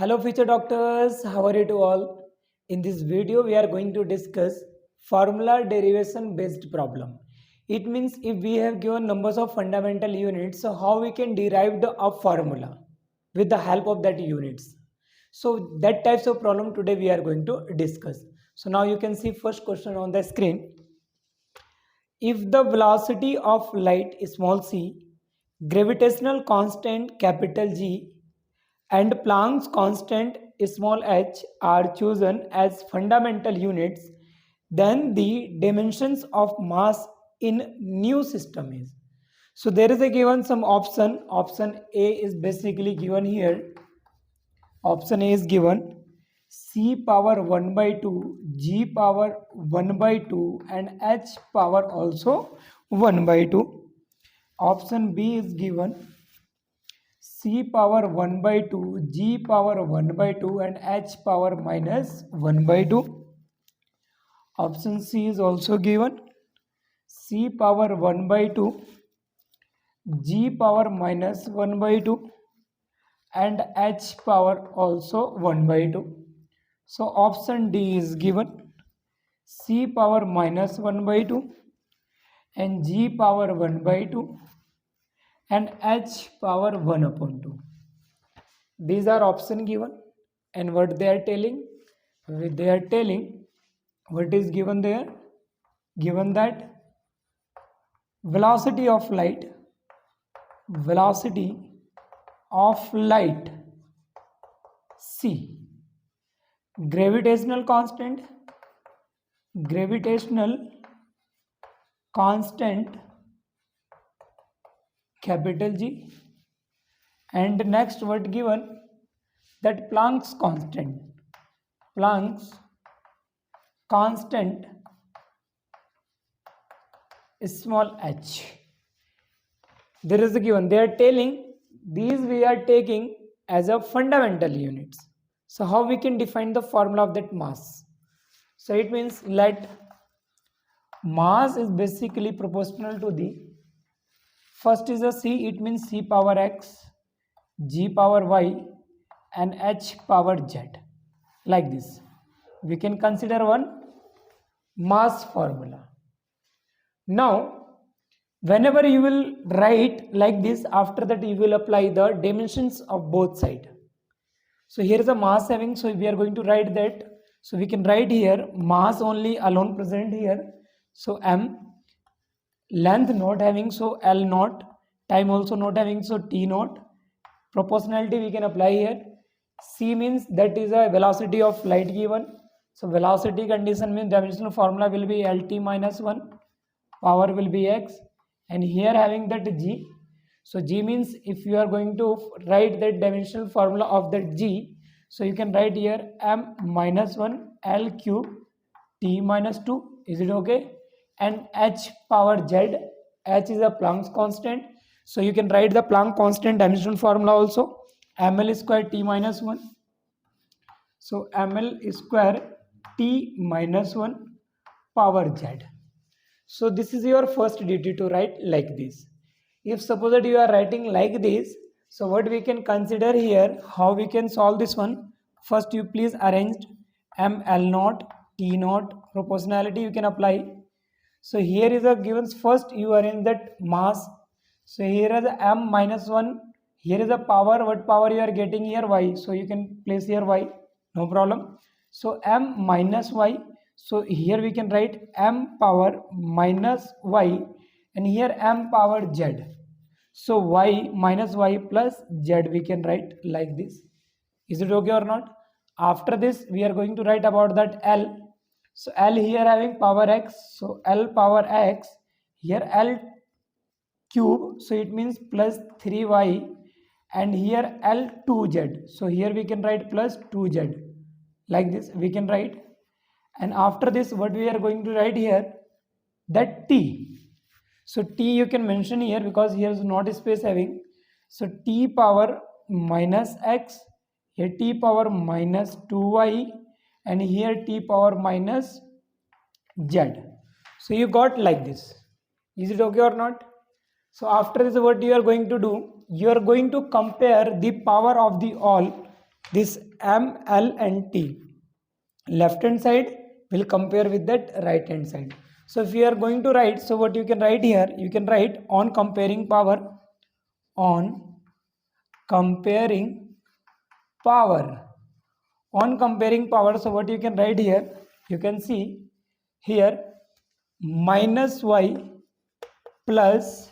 Hello future doctors, how are you to all? In this video we are going to discuss formula derivation based problem. It means if we have given numbers of fundamental units, so how we can derive the up formula with the help of that units. So that types of problem today we are going to discuss. So now you can see first question on the screen. If the velocity of light small c, gravitational constant capital G and Planck's constant small h are chosen as fundamental units, then the dimensions of mass in new system is. So there is a given some option. Option A is basically given here. Option A is given c power 1 by 2, g power 1 by 2 and h power also 1 by 2. Option B is given c power 1 by 2, g power 1 by 2 and h power minus 1 by 2. Option C is also given c power 1 by 2, g power minus 1 by 2 and h power also 1 by 2. So option D is given c power minus 1 by 2 and g power 1 by 2 and h power 1 upon 2. These are option given, and what they are telling? They are telling what is given there? Given that velocity of light c, gravitational constant capital G, and next what given? That Planck's constant small h. There is a given. They are telling these we are taking as a fundamental units. So how we can define the formula of that mass? So it means let mass is basically proportional to the first is a c, it means c power x, g power y and h power z, like this. We can consider one mass formula. Now whenever you will write like this, after that you will apply the dimensions of both sides. So here is a mass having, so we are going to write that. So we can write here mass only alone present here, so m, length not having, so L naught, time also not having, so T naught. Proportionality we can apply here. C means that is a velocity of light given. So velocity condition means dimensional formula will be LT minus 1, power will be x, and here having that G. So G means if you are going to write that dimensional formula of that G, so you can write here m minus 1 L cube T minus 2. Is it okay? And h power z, h is a Planck's constant, so you can write the Planck constant dimensional formula also, ml square t minus 1. So ml square t minus 1 power z. So this is your first duty to write like this. If suppose that you are writing like this, so what we can consider here, how we can solve this one? First you please arrange m L naught T naught, proportionality you can apply. So here is a given, first you arrange that mass. So here is a m minus 1, here is a power, what power you are getting here? Y. So you can place here y, no problem. So m minus y, so here we can write m power minus y and here m power z. So y minus y plus z we can write like this. Is it okay or not? After this we are going to write about that L. So L here having power x, so L power x, here L cube, so it means plus 3y, and here L 2z, so here we can write plus 2z, like this we can write. And after this what we are going to write here? That T. So T you can mention here because here is not space having. So T power minus x, here T power minus 2y and here T power minus z. So you got like this. Is it okay or not? So after this what you are going to do? You are going to compare the power of the all this M, L and T. Left hand side will compare with that right hand side. So if you are going to write, so what you can write here, you can write on comparing power, on comparing power, on comparing power. So what you can write here, you can see here minus y plus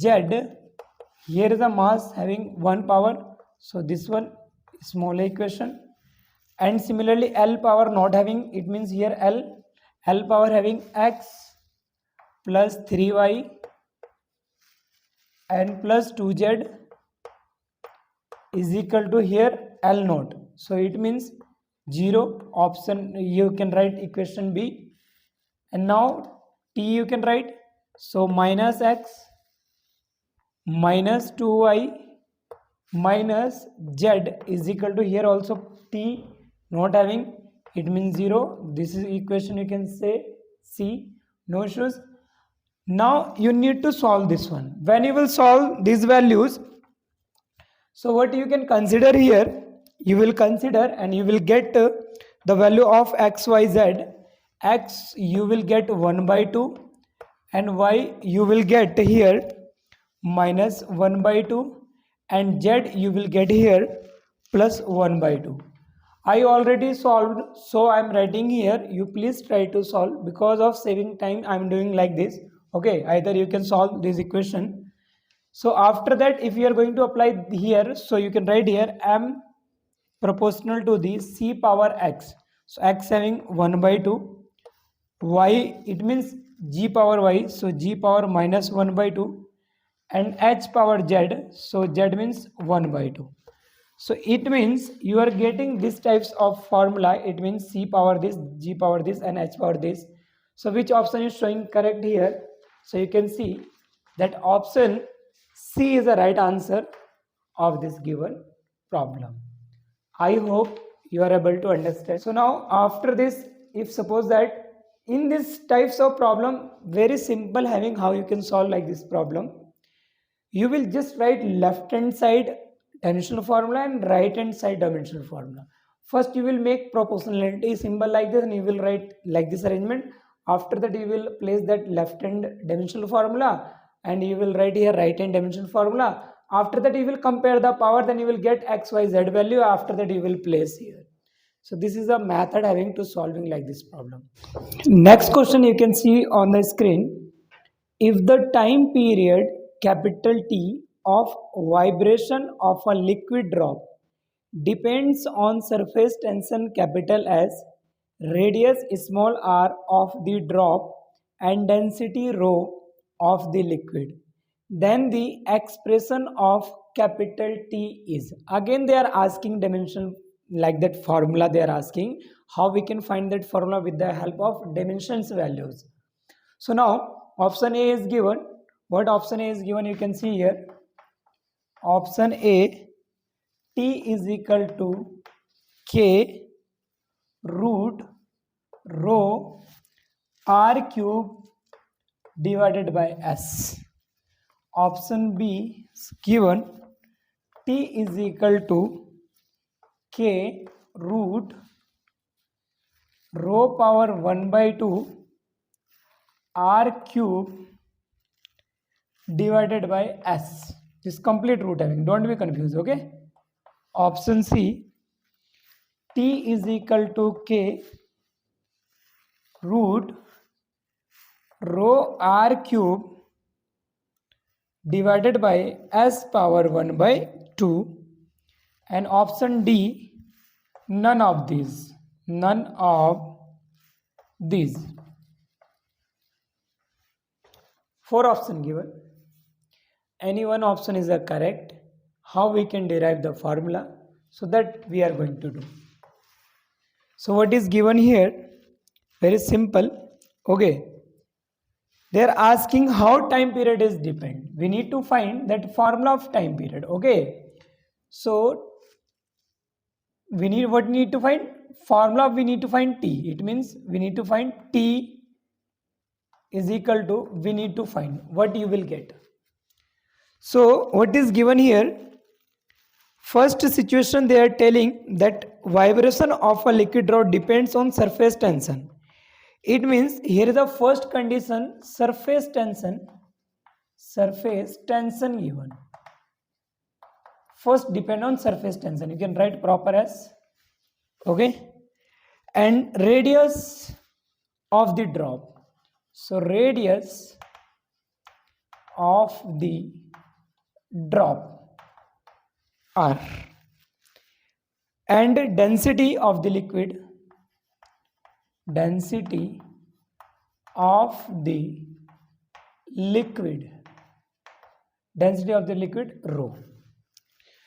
z. Here is a mass having one power, so this one small equation. And similarly L power not having, it means here L power having x plus 3y and plus 2z is equal to here L naught. So it means 0. Option, you can write equation B. And now T you can write, so minus x minus 2y minus z is equal to here also T not having, it means 0. This is equation you can say C, no issues. Now you need to solve this one. When you will solve these values, so what you can consider here, you will consider and you will get the value of x, y, z. X you will get 1 by 2 and y you will get here minus 1 by 2 and z you will get here plus 1 by 2. I already solved, so I am writing here. You please try to solve. Because of saving time I am doing like this. Okay, either you can solve this equation. So after that, if you are going to apply here, so you can write here m proportional to the c power x. So x having 1 by 2, y it means g power y, so g power minus 1 by 2 and h power z, so z means 1 by 2. So it means you are getting these types of formula. It means c power this, g power this and h power this. So which option is showing correct here? So you can see that option C is the right answer of this given problem. I hope you are able to understand. So now after this, if suppose that in this types of problem, very simple having how you can solve like this problem, you will just write left hand side dimensional formula and right hand side dimensional formula. First you will make proportionality symbol like this and you will write like this arrangement. After that you will place that left hand dimensional formula and you will write here right hand dimensional formula. After that you will compare the power, then you will get x, y, z value. After that you will place here. So this is a method having to solving like this problem. Next question you can see on the screen. If the time period capital T of vibration of a liquid drop depends on surface tension capital S, radius small r of the drop and density rho of the liquid, then the expression of capital T is. Again they are asking dimension like that formula. They are asking how we can find that formula with the help of dimensions values. So now option A is given. What option A is given? You can see here. Option A, T is equal to K root rho R cube divided by S. Option B is given. T is equal to K root rho power 1 by 2 R cube divided by S. This complete root having, don't be confused, okay? Option C, T is equal to K root rho R cube divided by S power 1 by 2. And option D, none of these. None of these. 4 options given. Any one option is correct. How we can derive the formula? So that we are going to do. So what is given here? Very simple. Okay. They are asking how time period is depend. We need to find that formula of time period. Okay. So we need what need to find? Formula we need to find T. It means we need to find T is equal to, we need to find what you will get. So what is given here? First situation, they are telling that vibration of a liquid rod depends on surface tension. It means here is the first condition, surface tension given. First depend on surface tension. You can write proper as, okay, and radius of the drop. So radius of the drop r and density of the liquid, density of the liquid rho.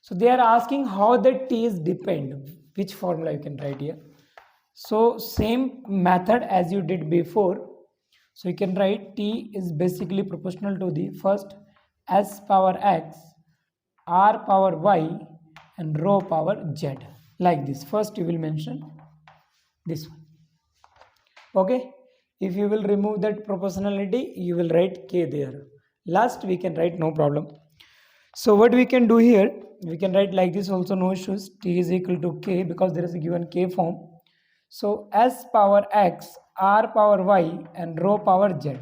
So they are asking how the T is depend, which formula you can write here. So same method as you did before. So you can write T is basically proportional to the first S power X, R power Y and rho power Z, like this. First you will mention this one. Okay, if you will remove that proportionality, you will write K there. Last we can write, no problem. So what we can do here, we can write like this also, no issues. T is equal to K because there is a given K form. So S power X, R power Y and rho power Z.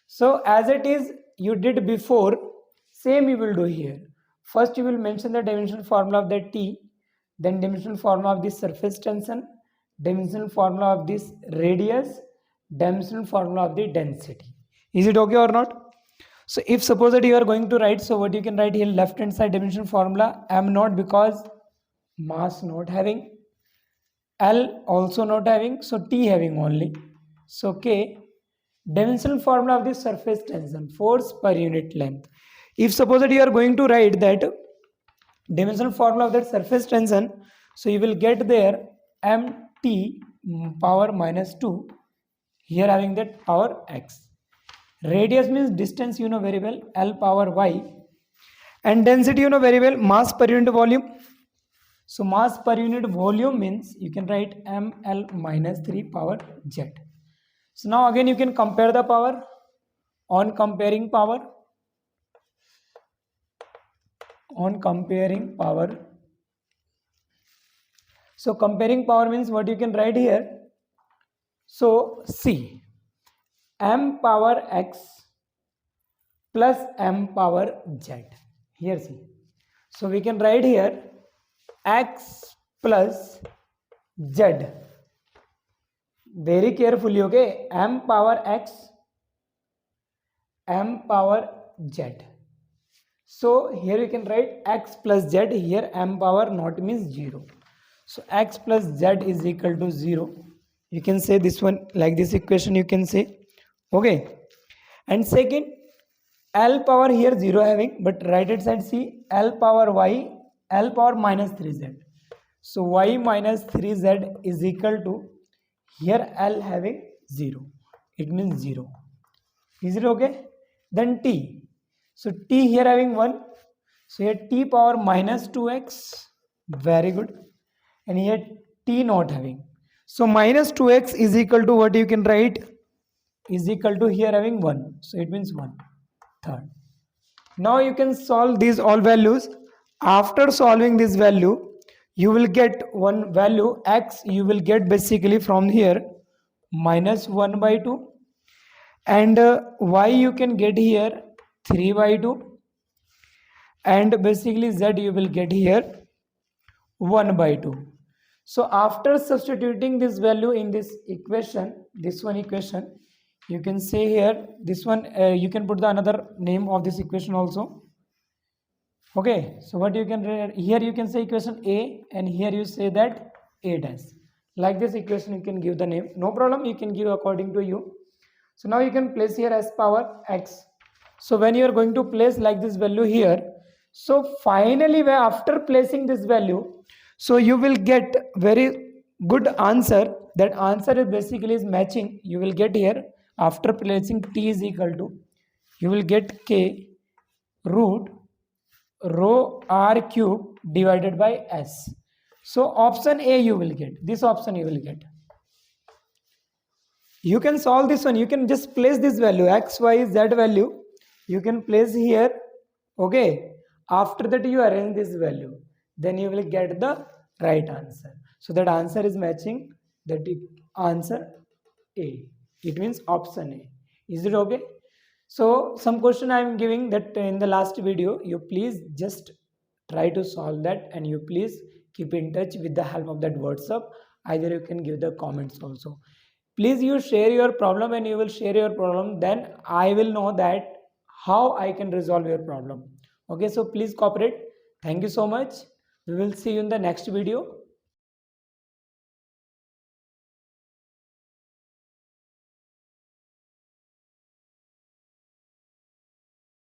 So as it is you did before, same you will do here. First you will mention the dimensional formula of the T, then dimensional formula of this surface tension, dimensional formula of this radius, dimensional formula of the density. Is it okay or not? So if suppose that you are going to write, so what you can write here, left hand side dimensional formula m naught because mass not having, L also not having, so T having only. So K, dimensional formula of the surface tension, force per unit length. If suppose that you are going to write that dimensional formula of that surface tension, so you will get there mt power minus 2, here having that power x. Radius means distance you know very well, L power y, and density you know very well, mass per unit volume. So mass per unit volume means you can write ml minus 3 power z. So now again you can compare the power. On comparing power, so comparing power means what you can write here. So see, m power x plus m power z. Here see. So we can write here x plus z. Very carefully, okay? M power x, m power z. So here you can write x plus z. Here m power naught means 0. So x plus z is equal to 0. You can say this one like this equation you can say. Okay, and second, L power here 0 having, but right hand side see L power y, L power minus 3z. So y minus 3z is equal to, here L having 0. It means 0. Is it okay? Then T. So T here having 1. So here T power minus 2x. Very good. And here T not having. So minus 2x is equal to what you can write? Is equal to here having 1. So it means 1/3. Now you can solve these all values. After solving this value, you will get one value x, you will get basically from here minus 1/2, and y you can get here 3/2, and basically z you will get here 1/2. So after substituting this value in this equation, this one equation, you can say here this one, you can put the another name of this equation also. Okay, so what you can here you can say equation A, and here you say that A dash. Like this equation you can give the name, no problem, you can give according to you. So now you can place here s power x. So when you are going to place like this value here, so finally after placing this value, so you will get very good answer. That answer is basically is matching. You will get here after placing t is equal to, you will get k root rho r cube divided by s. So option A you will get, this option you will get. You can solve this one, you can just place this value x, y, z value, you can place here. Okay, after that you arrange this value. then you will get the right answer. So that answer is matching that answer A. It means option A. Is it okay? So some question I am giving that in the last video, you please just try to solve that, and you please keep in touch with the help of that WhatsApp. Either you can give the comments also. Please you share your problem, and you will share your problem, then I will know that how I can resolve your problem. Okay, so please cooperate. Thank you so much. We will see you in the next video.